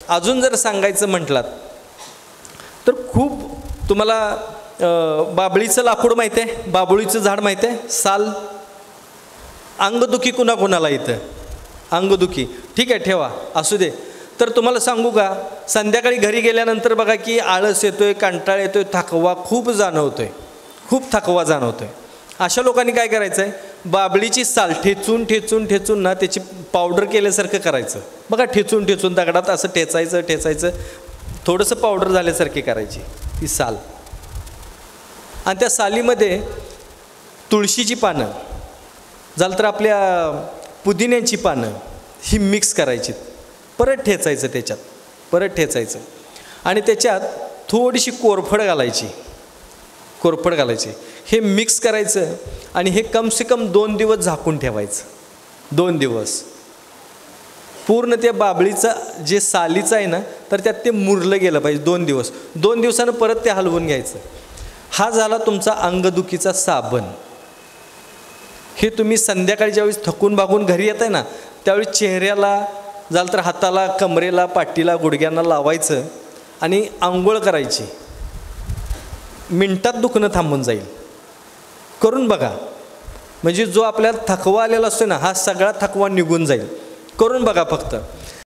अजून जर सांगायचं म्हटलात तर खूप तुम्हाला बाबळीचं लाकूड माहिती आहे, बाबळीचं झाड माहिती आहे, साल. अंगदुखी कुणाकुणाला इथं अंगदुखी, ठीक आहे ठेवा असू दे. तर तुम्हाला सांगू का, संध्याकाळी घरी गेल्यानंतर बघा की आळस येतोय, कंटाळ येतोय, थकवा खूप जाणवतोय, खूप थकवा जाणवतोय. अशा लोकांनी काय करायचं आहे, बाबळीची साल ठेचून ठेचून ठेचून ना त्याची पावडर केल्यासारखं करायचं. बघा ठेचून ठेचून दगडात असं ठेचायचं ठेचायचं, थोडंसं पावडर झाल्यासारखी करायची ती साल. आणि त्या सालीमध्ये तुळशीची पानं झालं तर आपल्या पुदिन्याची पानं ही मिक्स करायची, परत ठेचायचं त्याच्यात, परत ठेचायचं आणि त्याच्यात थोडीशी कोरफड घालायची, कोरफड घालायची. हे मिक्स करायचं आणि हे कम से कम 2 दिवस झाकून ठेवायचं. 2 दिवस पूर्ण त्या बाबळीचं जे सालीचं आहे ना तर त्यात ते मुरलं गेलं पाहिजे 2 दिवस. 2 दिवसानं परत ते हलवून घ्यायचं. हा झाला तुमचा अंगदुखीचा साबण. हे तुम्ही संध्याकाळी ज्यावेळेस थकून भागून घरी येत आहे ना त्यावेळी चेहऱ्याला झालं तर हाताला, कमरेला, पाठीला, गुडघ्यांना लावायचं आणि आंघोळ करायची. मिनटात दुखणं थांबून जाईल. करून बघा, म्हणजे जो आपल्याला थकवा आलेला असतो ना हा सगळा थकवा निघून जाईल. करून बघा फक्त.